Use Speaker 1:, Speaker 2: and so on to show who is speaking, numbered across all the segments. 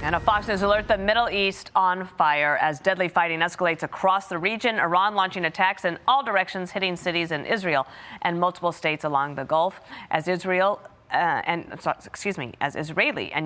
Speaker 1: And a Fox News alert, the Middle East on fire as deadly fighting escalates across the region. Iran launching attacks in all directions, hitting cities in Israel and multiple states along the Gulf as Israeli and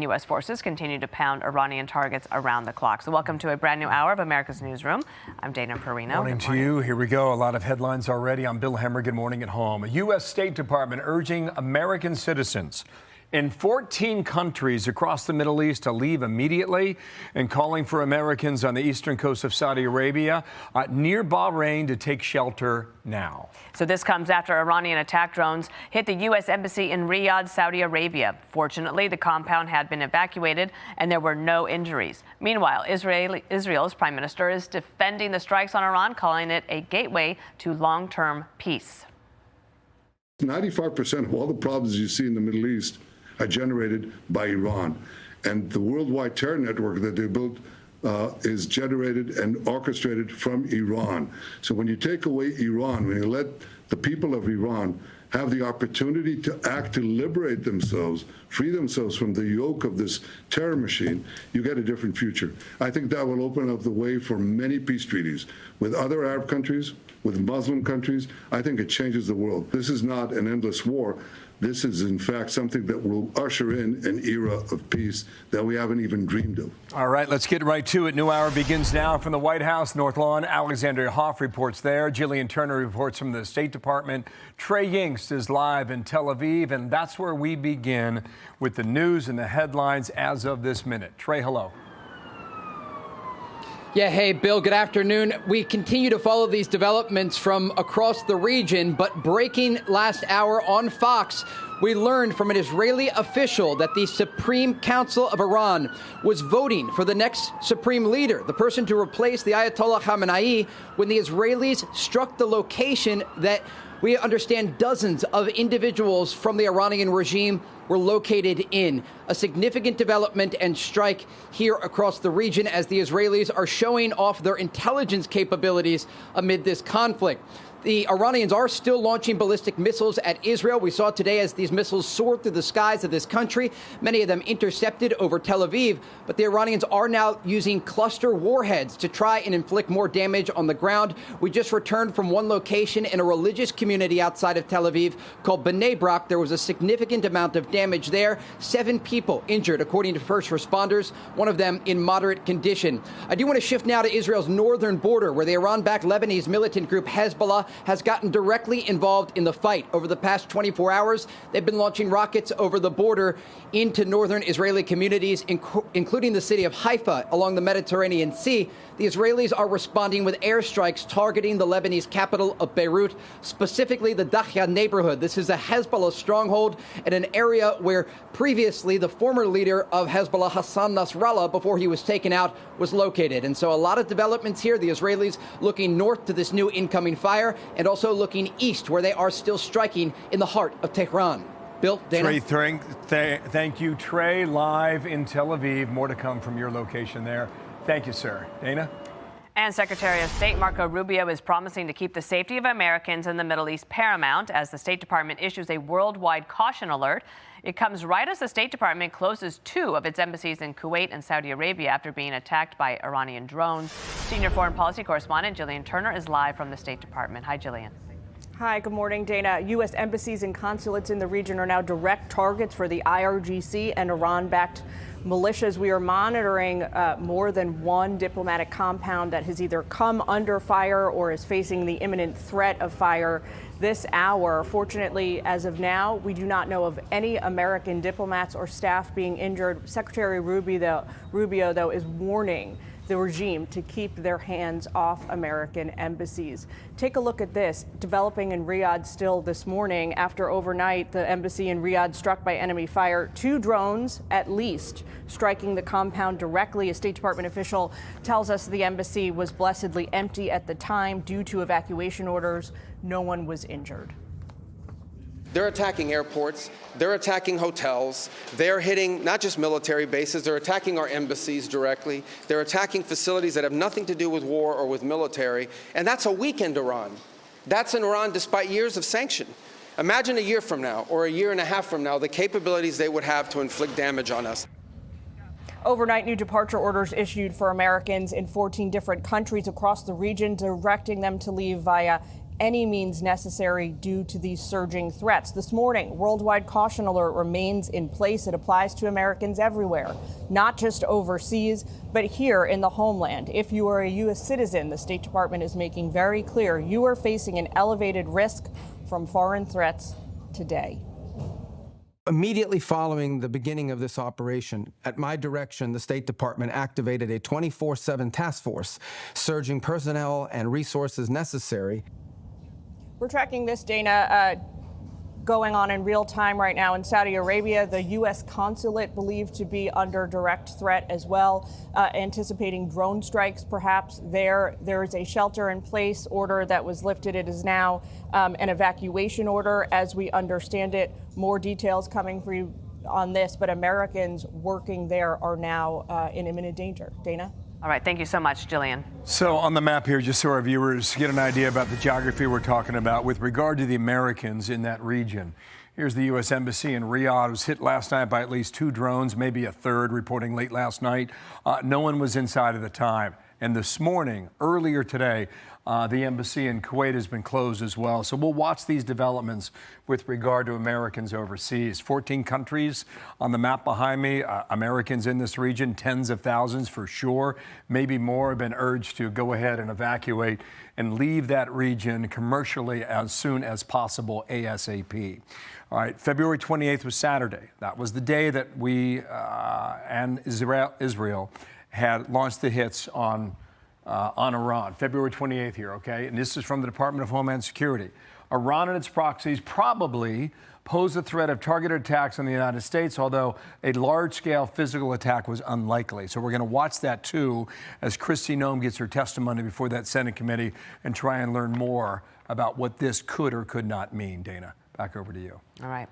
Speaker 1: U.S. forces continue to pound Iranian targets around the clock. So welcome to a brand new hour of America's Newsroom. I'm Dana Perino.
Speaker 2: Morning to you. Here we go. A lot of headlines already. I'm Bill Hemmer. Good morning at home. A U.S. State Department urging American citizens in 14 countries across the Middle East to leave immediately and calling for Americans on the eastern coast of Saudi Arabia near Bahrain to take shelter now.
Speaker 1: So this comes after Iranian attack drones hit the U.S. Embassy in Riyadh, Saudi Arabia. Fortunately, the compound had been evacuated and there were no injuries. Meanwhile, Israel's prime minister is defending the strikes on Iran, calling it a gateway to long-term peace.
Speaker 3: 95% of all the problems you see in the Middle East are generated by Iran. And the worldwide terror network that they built is generated and orchestrated from Iran. So when you take away Iran, when you let the people of Iran have the opportunity to act to liberate themselves, free themselves from the yoke of this terror machine, you get a different future. I think that will open up the way for many peace treaties with other Arab countries, with Muslim countries. I think it changes the world. This is not an endless war. This is, in fact, something that will usher in an era of peace that we haven't even dreamed of.
Speaker 2: All right, let's get right to it. New hour begins now from the White House, North Lawn. Alexandria Hoff reports there. Gillian Turner reports from the State Department. Trey Yingst is live in Tel Aviv, and that's where we begin with the news and the headlines as of this minute. Trey, hello.
Speaker 4: Yeah, hey, Bill, good afternoon. We continue to follow these developments from across the region, but breaking last hour on Fox, we learned from an Israeli official that the Supreme Council of Iran was voting for the next supreme leader, the person to replace the Ayatollah Khamenei, when the Israelis struck the location that we understand dozens of individuals from the Iranian regime were located in. A significant development and strike here across the region as the Israelis are showing off their intelligence capabilities amid this conflict. The Iranians are still launching ballistic missiles at Israel. We saw today as these missiles soared through the skies of this country, many of them intercepted over Tel Aviv. But the Iranians are now using cluster warheads to try and inflict more damage on the ground. We just returned from one location in a religious community outside of Tel Aviv called Bnei Brak. There was a significant amount of damage there. 7 people injured, according to first responders, one of them in moderate condition. I do want to shift now to Israel's northern border, where the Iran-backed Lebanese militant group Hezbollah has gotten directly involved in the fight. Over the past 24 hours, they've been launching rockets over the border into northern Israeli communities, including the city of Haifa along the Mediterranean Sea. The Israelis are responding with airstrikes targeting the Lebanese capital of Beirut, specifically the Dahya neighborhood. This is a Hezbollah stronghold in an area where previously the former leader of Hezbollah, Hassan Nasrallah, before he was taken out, was located. And so a lot of developments here. The Israelis looking north to this new incoming fire and also looking east, where they are still striking in the heart of Tehran. Bill, Dana.
Speaker 2: Trey, thank you, Trey, live in Tel Aviv. More to come from your location there. Thank you, sir. Dana?
Speaker 1: And Secretary of State Marco Rubio is promising to keep the safety of Americans in the Middle East paramount as the State Department issues a worldwide caution alert. It comes right as the State Department closes 2 of its embassies in Kuwait and Saudi Arabia after being attacked by Iranian drones. Senior foreign policy correspondent Gillian Turner is live from the State Department. Hi, Gillian.
Speaker 5: Hi, good morning, Dana. U.S. embassies and consulates in the region are now direct targets for the IRGC and Iran-backed militias. We are monitoring more than one diplomatic compound that has either come under fire or is facing the imminent threat of fire this hour. Fortunately, as of now, we do not know of any American diplomats or staff being injured. Secretary Rubio, though, is warning the regime to keep their hands off American embassies. Take a look at this, developing in Riyadh still this morning. After overnight, the embassy in Riyadh struck by enemy fire. 2 drones, at least, striking the compound directly. A State Department official tells us the embassy was blessedly empty at the time due to evacuation orders. No one was injured.
Speaker 6: They're attacking airports, they're attacking hotels, they're hitting not just military bases, they're attacking our embassies directly, they're attacking facilities that have nothing to do with war or with military, and that's a weakened Iran. That's in Iran despite years of sanction. Imagine a year from now or a year and a half from now the capabilities they would have to inflict damage on us.
Speaker 5: Overnight, new departure orders issued for Americans in 14 different countries across the region, directing them to leave via any means necessary due to these surging threats. This morning, worldwide caution alert remains in place. It applies to Americans everywhere, not just overseas, but here in the homeland. If you are a U.S. citizen, the State Department is making very clear you are facing an elevated risk from foreign threats today.
Speaker 7: Immediately following the beginning of this operation, at my direction, the State Department activated a 24/7 task force, surging personnel and resources necessary.
Speaker 5: We're tracking this, Dana, going on in real time right now in Saudi Arabia. The U.S. consulate believed to be under direct threat as well, anticipating drone strikes perhaps there. There is a shelter-in-place order that was lifted. It is now an evacuation order, as we understand it. More details coming for you on this, but Americans working there are now in imminent danger. Dana?
Speaker 1: All right, thank you so much, Gillian.
Speaker 2: So on the map here, just so our viewers get an idea about the geography we're talking about with regard to the Americans in that region. Here's the U.S. Embassy in Riyadh. It was hit last night by at least 2 drones, maybe a third, reporting late last night. No one was inside at the time. And this morning, earlier today, the embassy in Kuwait has been closed as well. So we'll watch these developments with regard to Americans overseas. 14 countries on the map behind me. Americans in this region, tens of thousands for sure. Maybe more have been urged to go ahead and evacuate and leave that region commercially as soon as possible, ASAP. All right, February 28th was Saturday. That was the day that we and Israel had launched the hits on Iran. February 28th here, okay? And this is from the Department of Homeland Security. Iran and its proxies probably pose a threat of targeted attacks on the United States, although a large-scale physical attack was unlikely. So we're going to watch that, too, as Kristi Noem gets her testimony before that Senate committee and try and learn more about what this could or could not mean. Dana, back over to you.
Speaker 1: All right.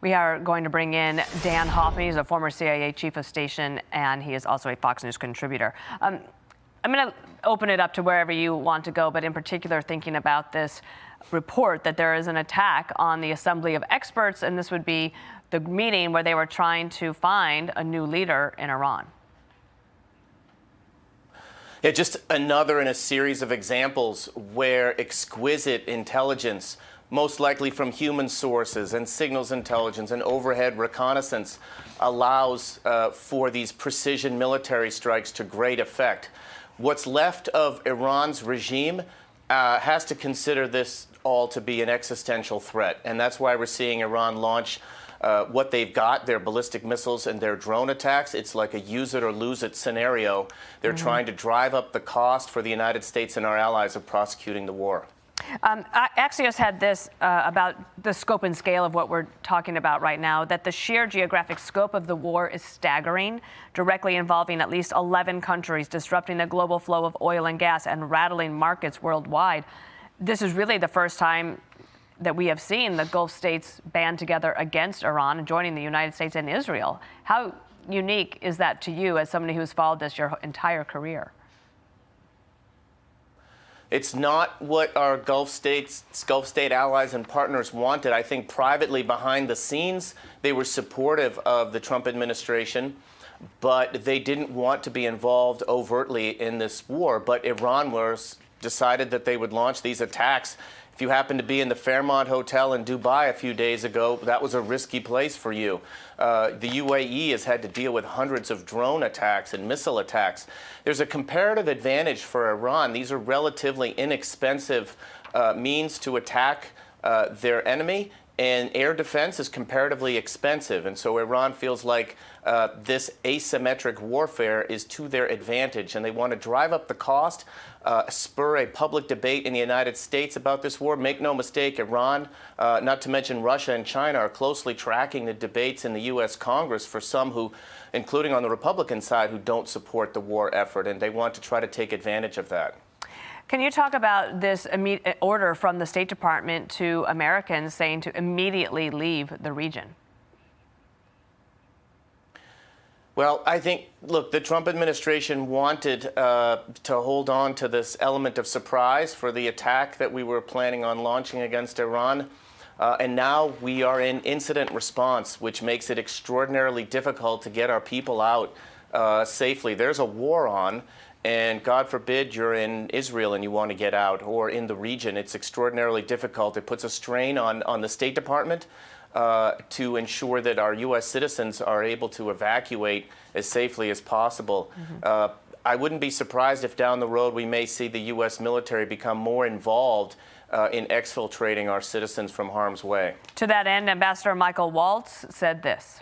Speaker 1: We are going to bring in Dan Hoffman. He's a former CIA chief of station, and he is also a Fox News contributor. I'm going to open it up to wherever you want to go, but in particular thinking about this report that there is an attack on the Assembly of Experts, and this would be the meeting where they were trying to find a new leader in Iran.
Speaker 8: Yeah, just another in a series of examples where exquisite intelligence, most likely from human sources and signals intelligence and overhead reconnaissance, allows for these precision military strikes to great effect. What's left of Iran's regime has to consider this all to be an existential threat. And that's why we're seeing Iran launch what they've got, their ballistic missiles and their drone attacks. It's like a use it or lose it scenario. They're trying to drive up the cost for the United States and our allies of prosecuting the war.
Speaker 1: Axios had this about the scope and scale of what we're talking about right now, that the sheer geographic scope of the war is staggering, directly involving at least 11 countries, disrupting the global flow of oil and gas and rattling markets worldwide. This is really the first time that we have seen the Gulf states band together against Iran, joining the United States and Israel. How unique is that to you as somebody who's followed this your entire career?
Speaker 8: It's not what our Gulf state allies and partners wanted. I think privately behind the scenes, they were supportive of the Trump administration, but they didn't want to be involved overtly in this war. But Iran decided that they would launch these attacks. If you happen to be in the Fairmont Hotel in Dubai a few days ago, that was a risky place for you. The UAE has had to deal with hundreds of drone attacks and missile attacks. There's a comparative advantage for Iran. These are relatively inexpensive means to attack their enemy, and air defense is comparatively expensive. And so Iran feels like this asymmetric warfare is to their advantage, and they want to drive up the cost, spur a public debate in the United States about this war. Make no mistake, Iran, not to mention Russia and China, are closely tracking the debates in the U.S. Congress for some who, including on the Republican side, who don't support the war effort, and they want to try to take advantage of that.
Speaker 1: Can you talk about this order from the State Department to Americans saying to immediately leave the region?
Speaker 8: Well, I think, look, the Trump administration wanted to hold on to this element of surprise for the attack that we were planning on launching against Iran. And now we are in incident response, which makes it extraordinarily difficult to get our people out safely. There's a war on, and God forbid you're in Israel and you want to get out, or in the region. It's extraordinarily difficult. It puts a strain on the State Department to ensure that our U.S. citizens are able to evacuate as safely as possible. I wouldn't be surprised if down the road we may see the U.S. military become more involved in exfiltrating our citizens from harm's way.
Speaker 1: To that end, Ambassador Michael Waltz said this.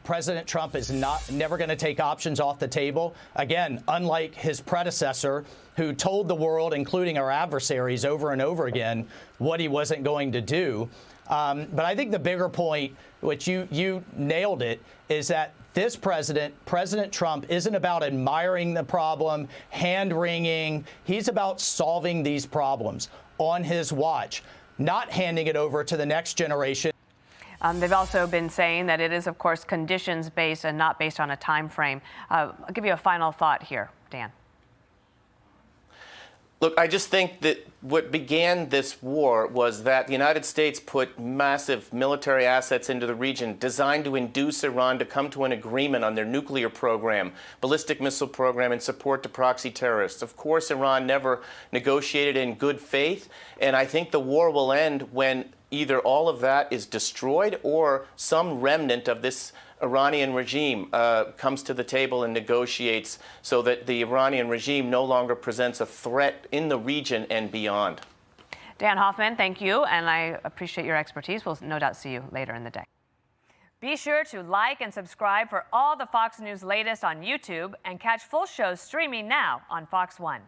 Speaker 9: President Trump is never going to take options off the table. Again, unlike his predecessor, who told the world, including our adversaries, over and over again, what he wasn't going to do. But I think the bigger point, which you nailed it, is that this President Trump, isn't about admiring the problem, hand-wringing. He's about solving these problems on his watch, not handing it over to the next generation.
Speaker 1: They've also been saying that it is, of course, conditions-based and not based on a time frame. I'll give you a final thought here, Dan.
Speaker 8: Look, I just think that what began this war was that the United States put massive military assets into the region designed to induce Iran to come to an agreement on their nuclear program, ballistic missile program, and support to proxy terrorists. Of course, Iran never negotiated in good faith, and I think the war will end when either all of that is destroyed or some remnant of this Iranian regime comes to the table and negotiates so that the Iranian regime no longer presents a threat in the region and beyond.
Speaker 1: Dan Hoffman, thank you, and I appreciate your expertise. We'll no doubt see you later in the day. Be sure to like and subscribe for all the Fox News latest on YouTube and catch full shows streaming now on Fox One.